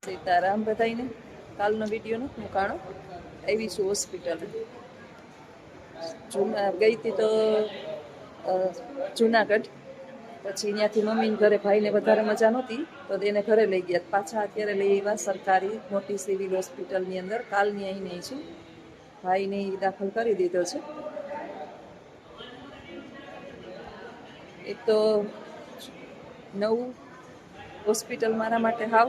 સીતારામ બધાઈને કાલનો વિડીયોનો હું કાણો આવી છું હોસ્પિટલ ગઈ હતી તો જુનાગઢ પછી ત્યાંથી મમ્મીને ઘરે ભાઈને વધારે મજા નહોતી તો એને ઘરે લઈ ગયા પાછા અત્યારે લઈ આવ્યા સરકારી મોટી સિવિલ હોસ્પિટલની અંદર કાલની અહીં નહીં છું ભાઈને દાખલ કરી દીધો છે. એક તો નવું હોસ્પિટલ મારા માટે હાવ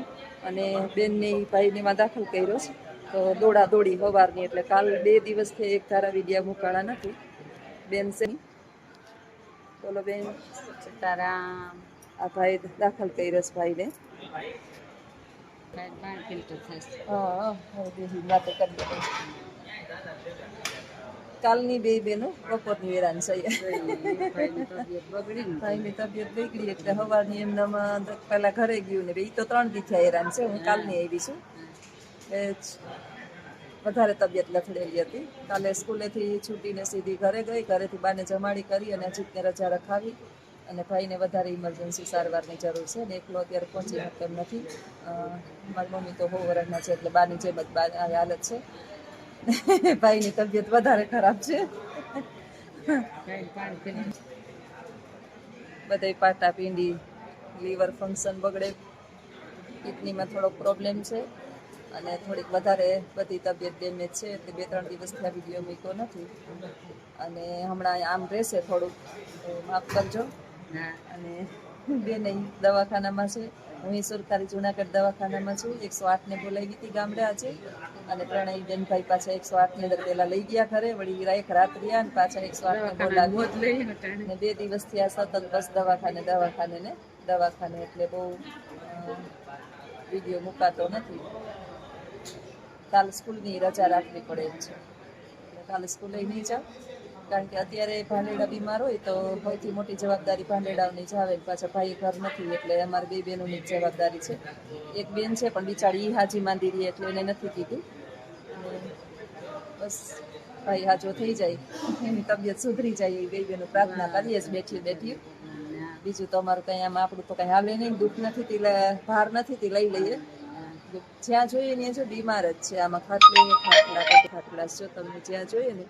અને બેનને ભાઈને માં દાખલ કર્યો છે તો દોડા દોડી સવારની એટલે કાલ 2 દિવસથી એક ધારા વિડિયા મૂકાણા નથી. બેન છે બોલો બેન. સીતારામ. આ ભાઈ દાખલ કર્યો છે ભાઈને. હા વાતો કરી કાલની 2 બેનો બપોરની વેરાન છે. ભાઈની તબિયત બગડી એટલે સવારની એમનામાં પેલા ઘરે ગયું ને એ તો 3 દી થયા હેરાન છે. હું કાલની આવી છું વધારે તબિયત લથડેલી હતી. કાલે સ્કૂલેથી છૂટીને સીધી ઘરે ગઈ, ઘરેથી બાને જમાડી કરી અને અજીતને રજા રખાવી અને ભાઈને વધારે ઇમરજન્સી સારવારની જરૂર છે ને એકલો અત્યારે પહોંચી શકે એમ નથી. મારી મમ્મી તો 100 વર્ષના છે એટલે બાની જેમ જ હાલત છે. ભાઈની તબિયત વધારે ખરાબ છે. બધાય પાટા પીંડી, લીવર ફંક્શન બગડે, કિડનીમાં થોડોક પ્રોબ્લેમ છે અને થોડીક વધારે બધી તબિયત ડેમેજ છે એટલે 2-3 દિવસથી આ વિડીયો મૂક્યો નથી અને હમણાં આમ રહેશે થોડુંક માફ કરજો. અને બેન દવાખાનામાં છે, હું સરકારી જુનાગઢ દવાખાનામાં છું. 108ને બોલાવી હતી ગામડે આજે અને પ્રણય બેનભાઈ પાછા 108ની અંદર પહેલા લઈ ગયા ઘરે, વળી એક રાત રહ્યા અને પાછા 108ને બોલાવી ને 2 દિવસથી આ સતત બસ દવાખાને એટલે બહુ વિડીયો મુકાતો નથી. કાલ સ્કૂલની રજા રાખવી પડે એમ છે એટલે કાલે સ્કૂલે નહીં જાઉં કારણ કે અત્યારે ભાંડેડા બીમાર હોય તો સૌથી મોટી જવાબદારી ભાંડેડાઓની જ આવે. પાછા ભાઈ ઘર નથી એટલે અમારે 2 બહેનોની જ જવાબદારી છે. એક બેન છે પણ બિચારી હાજી માંદી રહી એટલે એને નથી કીધું. બસ ભાઈ હાજો થઈ જાય, એની તબિયત સુધરી જાય એ 2 બહેનો પ્રાર્થના કરીએ જ બેઠી. બીજું તો અમારું કંઈ આમાં આપણું તો કંઈ હાલે નહીં. દુઃખ નથી તે ભાર નથી તે લઈ લઈએ. જ્યાં જોઈએ ને જો બીમાર જ છે. આમાં ખાટલા જો તમને જ્યાં જોઈએ ને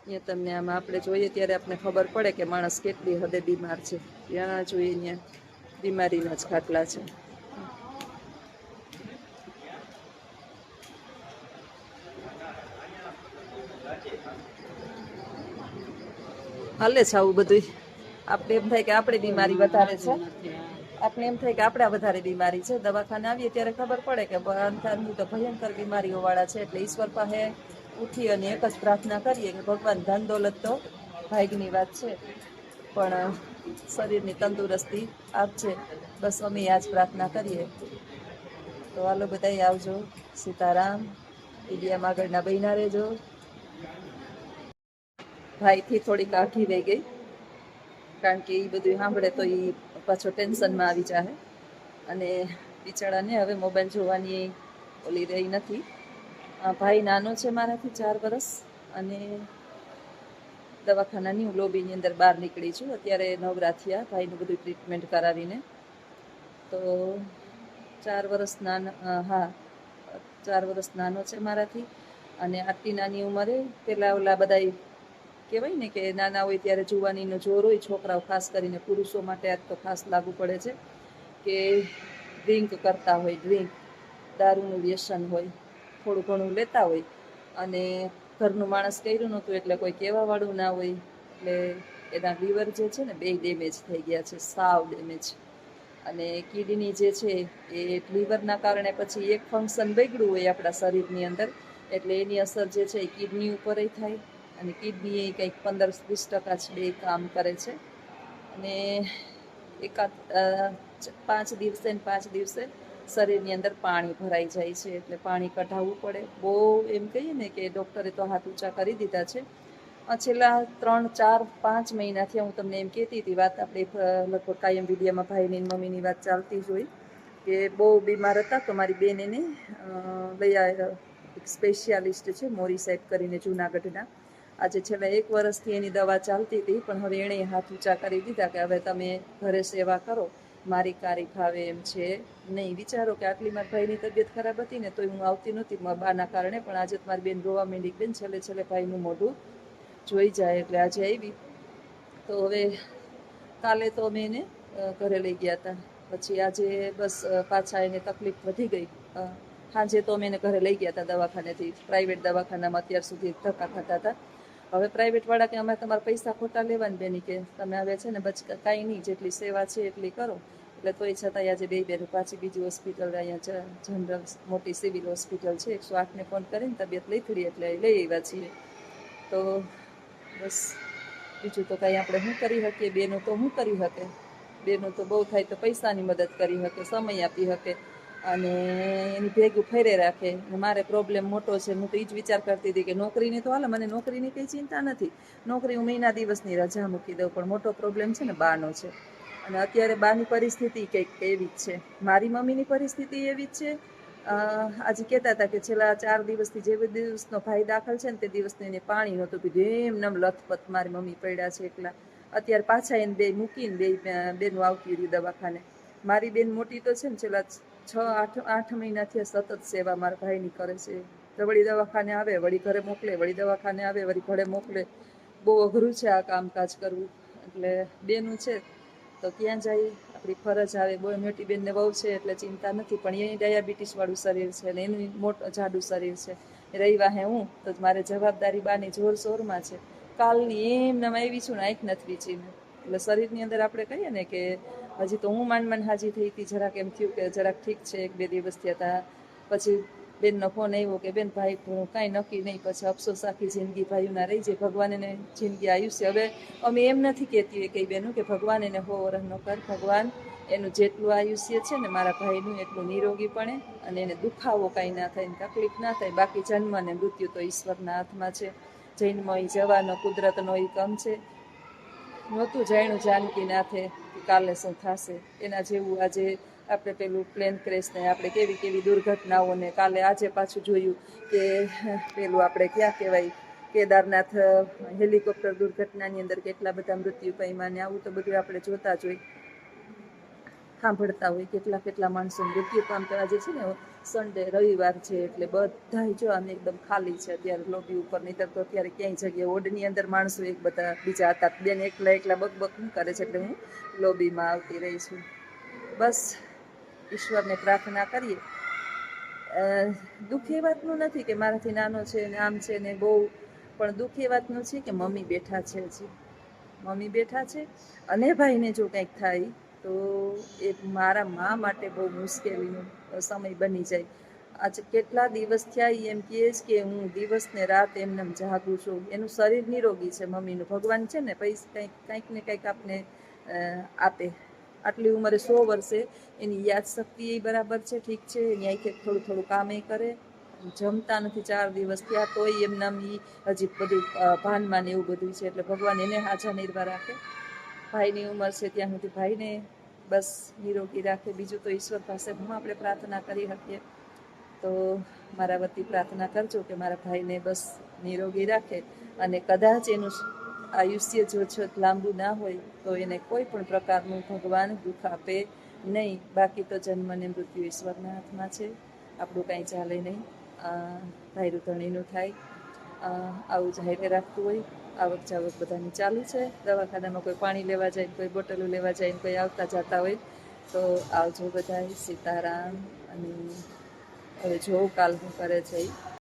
ત્યાં તમને આમાં આપણે જોઈએ ત્યારે આપણે ખબર પડે કે માણસ કેટલી હદે બીમાર છે. ત્યાં જોઈએ ત્યાં બીમારીના જ ખાટલા છે. હાલે છે આવું બધું. આપણે એમ થાય કે આપણી બીમારી વધારે છે, આપણે એમ થાય કે આપણા વધારે બીમારી છે. દવાખાને આવીએ ત્યારે ખબર પડે કે અંતરની તો ભયંકર બીમારીઓવાળા છે. એટલે ઈશ્વર પાસે ઉઠી અને એક જ પ્રાર્થના કરીએ કે ભગવાન ધન દોલત તો ભાગ્યની વાત છે પણ શરીરની તંદુરસ્તી આપશે. બસ અમે આ જ પ્રાર્થના કરીએ. તો હાલો બધાય આવજો. સીતારામ. વિડીયામાં આગળના બન્યા રહેજો. ભાઈથી થોડીક આઘી રહી ગઈ કારણ કે એ બધું સાંભળે તો એ પાછો ટેન્શનમાં આવી જાય અને બિચારાને હવે મોબાઈલ જોવાની ઓલી રહી નથી. ભાઈ નાનો છે મારાથી 4 વર્ષ અને દવાખાનાની હું લોબીની અંદર બહાર નીકળી છું. અત્યારે નવરા થયા ભાઈનું બધું ટ્રીટમેન્ટ કરાવીને. તો 4 વર્ષ નાનો છે મારાથી અને આટલી નાની ઉંમરે પેલા ઓલા બધા કહેવાય ને કે નાના હોય ત્યારે જુવાનીનો જોર હોય, છોકરાઓ ખાસ કરીને, પુરુષો માટે આજ તો ખાસ લાગુ પડે છે કે ડ્રિંક કરતા હોય, દારૂનું વ્યસન હોય, થોડું ઘણું લેતા હોય અને ઘરનું માણસ કર્યું નહોતું એટલે કોઈ કહેવાવાળું ના હોય એટલે એના લીવર જે છે ને 2 ડેમેજ થઈ ગયા છે, સાવ ડેમેજ. અને કિડની જે છે એ લીવરના કારણે પછી એક ફંક્શન બગડ્યું હોય આપણા શરીરની અંદર એટલે એની અસર જે છે એ કિડની ઉપર થાય અને કિડની એ કંઈક 15-20% જ 2 કામ કરે છે અને એકાદ 5 દિવસે શરીરની અંદર પાણી ભરાઈ જાય છે એટલે પાણી કઢાવવું પડે. બહુ એમ કહીએ ને કે ડૉક્ટરે તો હાથ ઊંચા કરી દીધા છે. છેલ્લા 3-4-5 મહિનાથી હું તમને એમ કહેતી હતી વાત, આપણે લગભગ કાયમ વિડીયામાં ભાઈની મમ્મીની વાત ચાલતી જ હોય કે બહુ બીમાર હતા તો મારી બેન એને લઈ આવ્યા. એક સ્પેશિયાલિસ્ટ છે મોરી સાહેબ કરીને જૂનાગઢના. આજે છેલ્લા 1 વર્ષથી એની દવા ચાલતી હતી પણ હવે એણે હાથ ઊંચા કરી દીધા કે હવે તમે ઘરે સેવા કરો. મારી કારી ફાવે એમ છે નહીં. વિચારો કે આટલી મારા ભાઈની તબિયત ખરાબ હતી ને તોય હું આવતી નહોતી મારા બાના કારણે, પણ આજે મારી બેન રોવા માંડી. બેન છેલ્લે છેલ્લે ભાઈનું મોઢું જોઈ જાય એટલે આજે આવી. તો હવે કાલે તો અમે એને ઘરે લઈ ગયા હતા. પછી આજે બસ પાછા એને તકલીફ વધી ગઈ. સાંજે તો અમે એને ઘરે લઈ ગયા હતા દવાખાનેથી. પ્રાઇવેટ દવાખાનામાં અત્યાર સુધી ધક્કા ખાતા હતા. હવે પ્રાઇવેટવાળા કે અમે તમારા પૈસા ખોટા લેવાની બેની કે તમે હવે છે ને કાંઈ નહીં, જેટલી સેવા છે એટલી કરો. એટલે તોય છતાંય આજે બે બેન પાછી બીજી હોસ્પિટલ અહીંયા જનરલ મોટી સિવિલ હોસ્પિટલ છે 108ને ફોન કરીને તબિયત લઈ થડી એટલે લઈ આવ્યા છીએ. તો બસ બીજું તો કાંઈ આપણે શું કરી શકીએ? બેનું તો શું કરી શકે? બેનું તો બહુ થાય તો પૈસાની મદદ કરી શકે, સમય આપી શકે અને એની ભેગું ફેરે રાખે. મારે પ્રોબ્લેમ મોટો છે. હું તો એ જ વિચાર કરતી હતી કે નોકરીની તો હાલે, મને નોકરીની કંઈ ચિંતા નથી. નોકરી હું મહિના દિવસની રજા મૂકી દઉં, પણ મોટો પ્રોબ્લેમ છે ને બાનો છે. અને અત્યારે બાની પરિસ્થિતિ કંઈક એવી જ છે. મારી મમ્મીની પરિસ્થિતિ એવી જ છે. આજે કહેતા હતા કે છેલ્લા 4 દિવસથી જે દિવસનો ભાઈ દાખલ છે ને તે દિવસનું એને પાણી નહોતું પીધું. એમ લથપથ મારી મમ્મી પડ્યા છે એકલા. અત્યારે પાછા એને બે મૂકીને બેનું આવતી રહ્યું દવાખાને. મારી બેન મોટી તો છે ને છેલ્લા 6-8 મહિનાથી સતત સેવા મારા ભાઈની કરે છે. તો વળી દવાખાને આવે, વળી ઘરે મોકલે, વળી દવાખાને આવે, વળી ઘરે મોકલે. બહુ અઘરું છે આ કામકાજ કરવું. એટલે બેનું છે તો ક્યાં જાય, આપણી ફરજ આવે. બહુ મોટી બેનને બહુ છે એટલે ચિંતા નથી, પણ એની ડાયાબિટીસવાળું શરીર છે ને એનું મોટું જાડું શરીર છે. રહી વાહે હું તો મારે જવાબદારી બાની જોરશોરમાં છે. કાલની એમને આવી છું ને આંખ નથી વીચીને. એટલે શરીરની અંદર આપણે કહીએ ને કે હજી તો હું માંડ હાજી થઈ હતી. જરાક એમ થયું કે જરાક ઠીક છે, 1-2 દિવસ થયા હતા. પછી બેનનો ફોન આવ્યો કે બેન ભાઈ કાંઈ નક્કી નહીં, પછી અફસોસ આખી જિંદગી ભાઈઓના રહી જાય. ભગવાન એને જિંદગી આયુષ્ય. હવે અમે એમ નથી કહેતી હોય કઈ બેનું કે ભગવાન એને 100 વર્ષનો કર. ભગવાન એનું જેટલું આયુષ્ય છે ને મારા ભાઈનું એટલું નિરોગીપણે અને એને દુખાવો કાંઈ ના થાય, તકલીફ ના થાય. બાકી જન્મ અને મૃત્યુ તો ઈશ્વરના હાથમાં છે. જન્મ એ જવાનો કુદરતનો એ કામ છે. નહોતું જાણ્યું જાનકી નાથે કાલે શું થશે. એના જેવું આજે આપણે પેલું પ્લેન ક્રેશ ને આપણે કેવી કેવી દુર્ઘટનાઓને કાલે આજે પાછું જોયું કે પેલું આપણે ક્યાં કહેવાય કેદારનાથ હેલિકોપ્ટર દુર્ઘટનાની અંદર કેટલા બધા મૃત્યુ પામ્યા ને આવું તો બધું આપણે જોતા જ હોય, સાંભળતા હોય. કેટલા માણસો મૃત્યુ પામતા. આજે છે ને સન્ડે રવિવાર છે એટલે બધાય જો આમ એકદમ ખાલી છે અત્યારે લોબી ઉપર. નહીં તો અત્યારે ક્યાંય જગ્યાએ ઓડની અંદર માણસો એક બધા બીજા હતા. બેન એકલા બક શું કરે છે એટલે હું લોબીમાં આવતી રહી છું. બસ ઈશ્વરને પ્રાર્થના કરીએ. દુઃખ એ વાતનું નથી કે મારાથી નાનો છે ને આમ છે ને બહુ, પણ દુઃખ એ વાતનું છે કે મમ્મી બેઠા છે. હજી મમ્મી બેઠા છે અને ભાઈને જો કંઈક થાય તો એ મારા મા માટે બહુ મુશ્કેલીનો સમય બની જાય. આજે કેટલા દિવસ થયા એમ કહે કે હું દિવસ ને રાત એમને જાગું છું. એનું શરીર નિરોગી છે મમ્મીનું. ભગવાન છે ને કંઈક ને કંઈક આપને આપે. આટલી ઉંમરે 100 વર્ષે એની યાદશક્તિ એ બરાબર છે, ઠીક છે. એની આંખે થોડું કામ એ કરે. જમતા નથી 4 દિવસ થયા તોય એમના હજી બધું ભાનમાં ને એવું બધું છે. એટલે ભગવાન એને હાજા નિર્વા રાખે. ભાઈની ઉંમર છે ત્યાં સુધી ભાઈને બસ નિરોગી રાખે. બીજું તો ઈશ્વર પાસે હું આપણે પ્રાર્થના કરી શકીએ. તો મારા વતી પ્રાર્થના કરજો કે મારા ભાઈને બસ નિરોગી રાખે અને કદાચ એનું આયુષ્ય જો લાંબુ ના હોય તો એને કોઈ પણ પ્રકારનું ભગવાન દુઃખ આપે નહીં. બાકી તો જન્મ અને મૃત્યુ ઈશ્વરના હાથમાં છે. આપણું કાંઈ ચાલે નહીં. ભાઈરું ધણીનું થાય આવું જાહેર રાખતું હોય. આવક જાવક બધાની ચાલુ છે. દવાખાનામાં કોઈ પાણી લેવા જાય, કોઈ બોટલો લેવા જાય, કોઈ આવતા જતા હોય તો આવજો બધાય. સીતારામ. અને હવે જોઉં કાલ શું કરે છે.